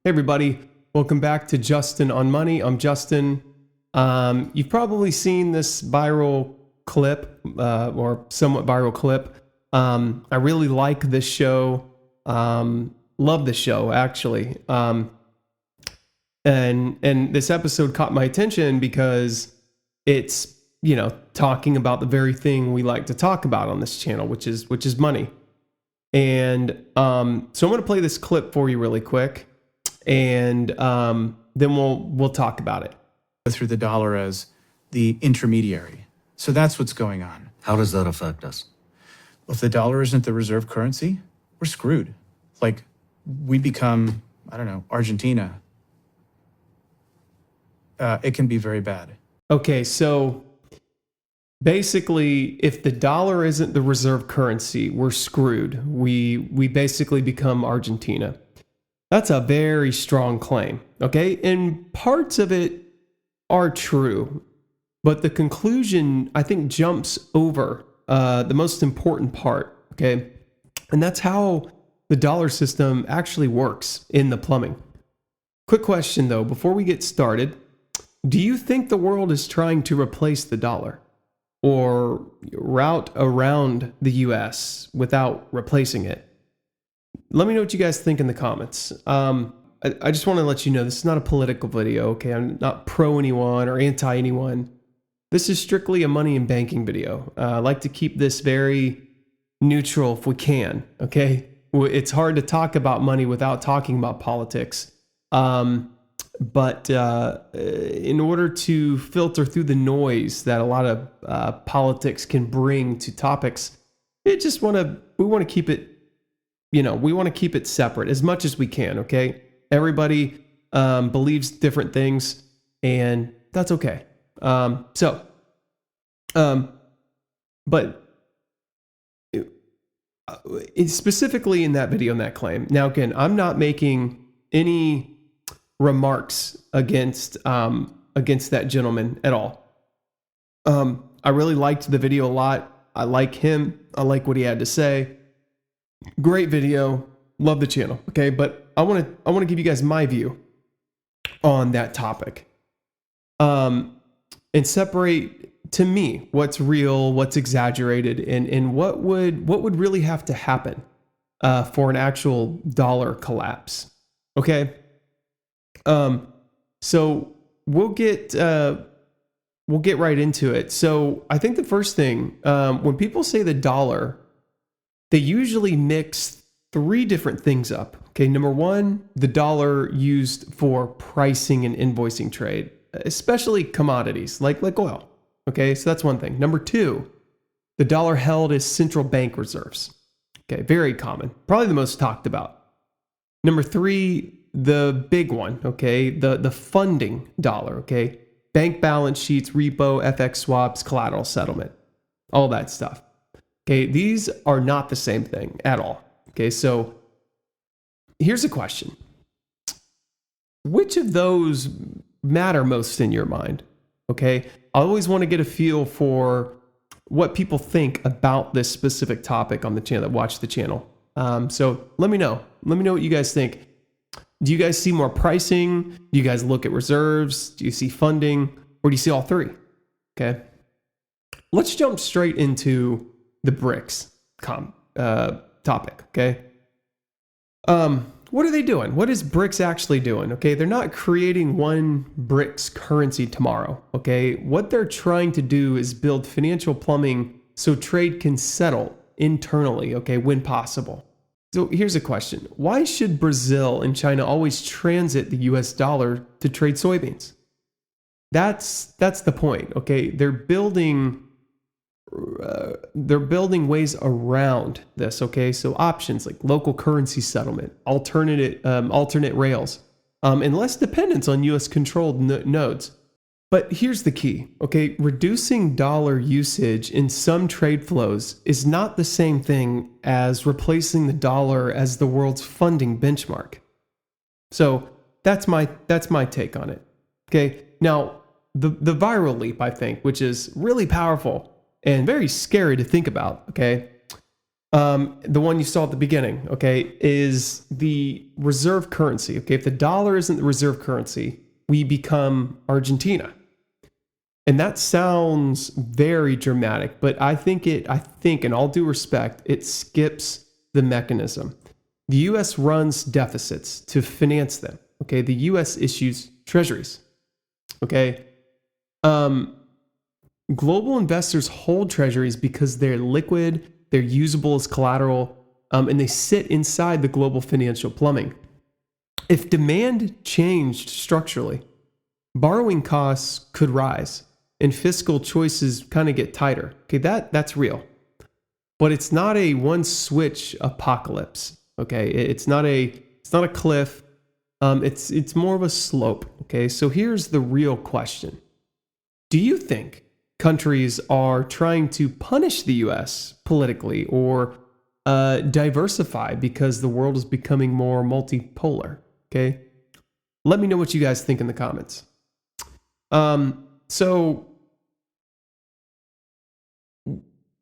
Hey everybody, welcome back to Justin on Money. I'm Justin. You've probably seen this viral clip or somewhat viral clip. I really like this show. Love the show actually. And this episode caught my attention because it's, talking about the very thing we like to talk about on this channel, which is money. And so I'm going to play this clip for you really quick. And then we'll talk about it. Through the dollar as the intermediary. So that's what's going on. How does that affect us? Well, if the dollar isn't the reserve currency, we're screwed. Like, we become, Argentina. It can be very bad. Okay, so basically, if the dollar isn't the reserve currency, we're screwed. We basically become Argentina. That's a very strong claim, okay? And parts of it are true, but the conclusion, I think, jumps over the most important part, okay? And that's how the dollar system actually works in the plumbing. Quick question, though, before we get started. Do you think the world is trying to replace the dollar or route around the US without replacing it? Let me know what you guys think in the comments. I just want to let you know this is not a political video, okay? I'm not pro anyone or anti anyone. This is strictly a money and banking video. I like to keep this very neutral if we can, okay? It's hard to talk about money without talking about politics. But in order to filter through the noise that a lot of politics can bring to topics, we want to keep it, we want to keep it separate as much as we can, okay? Everybody believes different things, and that's okay. But specifically in that video, in that claim. Now, again, I'm not making any remarks against that gentleman at all. I really liked the video a lot. I like him. I like what he had to say. Great video. Love the channel. Okay, but I want to give you guys my view on that topic. And separate to me what's real, what's exaggerated, and what would really have to happen for an actual dollar collapse. Okay. So we'll get right into it. So I think the first thing, when people say the dollar, they usually mix three different things up. Okay. Number one, the dollar used for pricing and invoicing trade, especially commodities like oil. Okay. So that's one thing. Number two, the dollar held as central bank reserves. Okay. Very common. Probably the most talked about. Number three, the big one, okay, the funding dollar, okay, bank balance sheets, repo, FX swaps, collateral settlement, all that stuff. Okay, these are not the same thing at all. Okay, so here's a question. Which of those matter most in your mind? Okay, I always want to get a feel for what people think about this specific topic on the channel, that watch the channel. So let me know. Let me know what you guys think. Do you guys see more pricing? Do you guys look at reserves? Do you see funding? Or do you see all three? Okay. Let's jump straight into the BRICS topic. Okay. What are they doing? What is BRICS actually doing? Okay. They're not creating one BRICS currency tomorrow. Okay. What they're trying to do is build financial plumbing so trade can settle internally. Okay. When possible. So here's a question. Why should Brazil and China always transit the US dollar to trade soybeans? That's the point, okay? They're building ways around this, okay? So options like local currency settlement, alternate rails, and less dependence on US controlled nodes. But here's the key, okay? Reducing dollar usage in some trade flows is not the same thing as replacing the dollar as the world's funding benchmark. So that's my take on it. Okay. Now, the viral leap, I think, which is really powerful and very scary to think about, okay, The one you saw at the beginning, okay, is the reserve currency. Okay, if the dollar isn't the reserve currency, we become Argentina. And that sounds very dramatic, but I think, in all due respect, it skips the mechanism. The U.S. runs deficits to finance them. Okay, the U.S. issues treasuries. Okay, global investors hold treasuries because they're liquid, they're usable as collateral, and they sit inside the global financial plumbing. If demand changed structurally, borrowing costs could rise and fiscal choices kind of get tighter. Okay, that's real. But it's not a one switch apocalypse. Okay, it's not a cliff. It's more of a slope. Okay, so here's the real question: do you think countries are trying to punish the U.S. politically or diversify because the world is becoming more multipolar? Okay, let me know what you guys think in the comments. So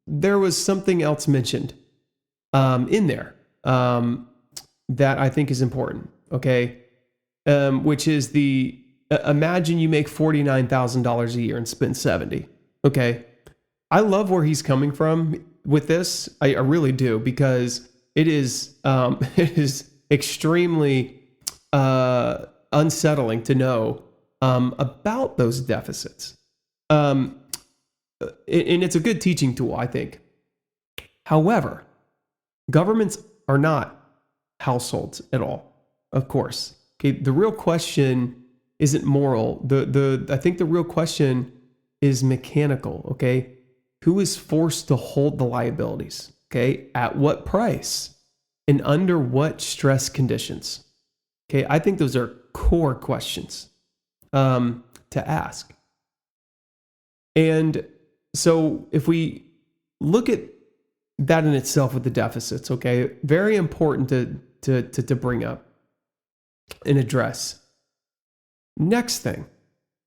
there was something else mentioned in there that I think is important. Okay, which is the imagine you make $49,000 a year and spend 70. Okay, I love where he's coming from with this. I really do, because it is extremely unsettling to know about those deficits. And it's a good teaching tool, I think. However, governments are not households at all, of course. Okay, the real question isn't moral. I think the real question is mechanical. Okay, who is forced to hold the liabilities? Okay, at what price and under what stress conditions? Okay, I think those are core questions to ask. And so if we look at that in itself with the deficits, okay, very important to bring up and address. Next thing,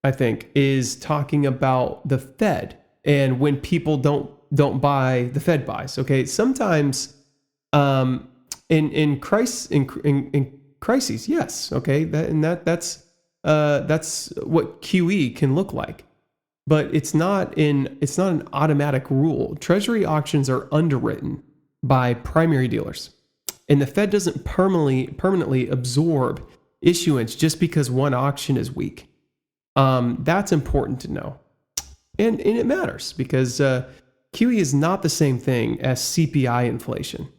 I think, is talking about the Fed and when people don't buy, the Fed buys. Okay, sometimes in crises, yes, okay, that's what QE can look like. But it's not an automatic rule. Treasury auctions are underwritten by primary dealers, and the Fed doesn't permanently absorb issuance just because one auction is weak. That's important to know, and it matters because QE is not the same thing as CPI inflation.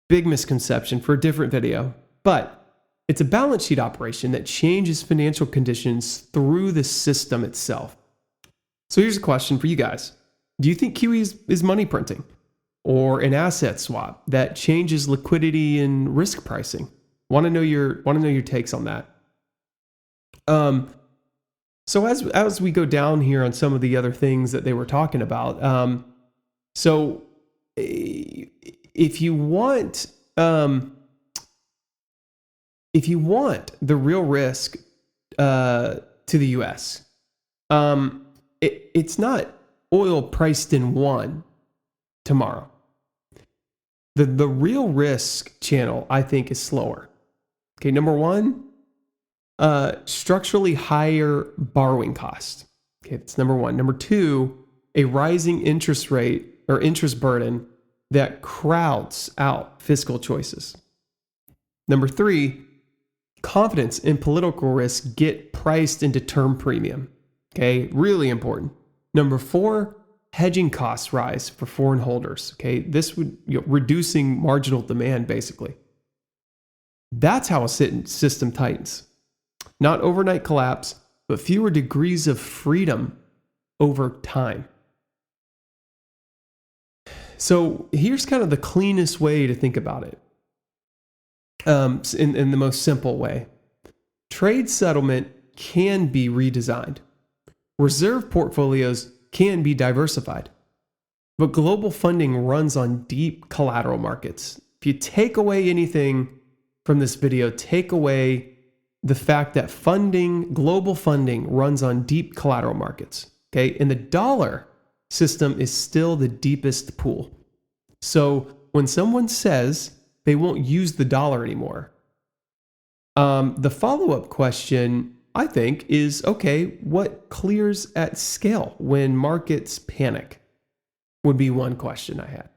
Big misconception for a different video, but it's a balance sheet operation that changes financial conditions through the system itself. So here's a question for you guys. Do you think QE is money printing or an asset swap that changes liquidity and risk pricing? Want to know your takes on that. So as we go down here on some of the other things that they were talking about, so if you want the real risk to the U.S., it's not oil priced in one tomorrow. The real risk channel, I think, is slower. Okay, number one, structurally higher borrowing cost. Okay, that's number one. Number two, a rising interest rate or interest burden that crowds out fiscal choices. Number three, confidence in political risk get priced into term premium. Okay, really important. Number four, hedging costs rise for foreign holders. Okay, this would reducing marginal demand basically. That's how a system tightens. Not overnight collapse, but fewer degrees of freedom over time. So here's kind of the cleanest way to think about it. In the most simple way. Trade settlement can be redesigned. Reserve portfolios can be diversified. But global funding runs on deep collateral markets. If you take away anything from this video, take away the fact that global funding runs on deep collateral markets. Okay, and the dollar system is still the deepest pool. So when someone says they won't use the dollar anymore, the follow-up question, I think, is, okay, what clears at scale when markets panic? Would be one question I had.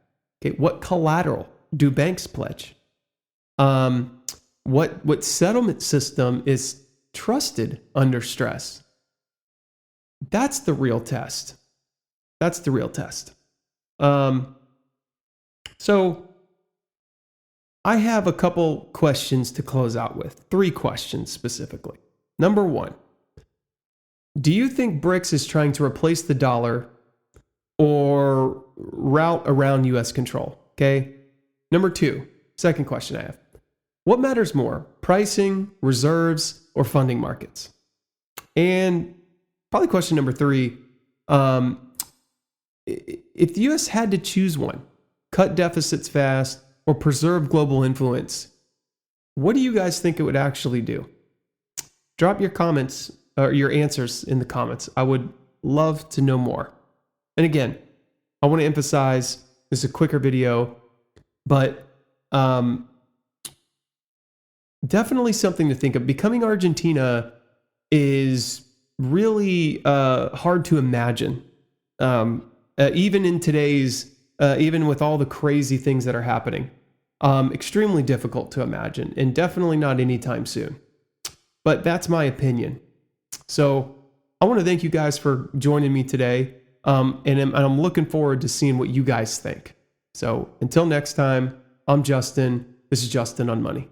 Okay, what collateral do banks pledge? What settlement system is trusted under stress? That's the real test. That's the real test. So I have a couple questions to close out with. 3 questions specifically. Number 1, do you think BRICS is trying to replace the dollar or route around U.S. control? Okay. Number 2, second question I have. What matters more, pricing, reserves, or funding markets? And probably question number 3, if the U.S. had to choose one, cut deficits fast or preserve global influence, what do you guys think it would actually do? Drop your comments or your answers in the comments. I would love to know more. And again, I want to emphasize this is a quicker video, but definitely something to think of. Becoming Argentina is really hard to imagine. Even in today's, even with all the crazy things that are happening, extremely difficult to imagine, and definitely not anytime soon. But that's my opinion. So I want to thank you guys for joining me today, and I'm looking forward to seeing what you guys think. So until next time, I'm Justin. This is Justin on Money.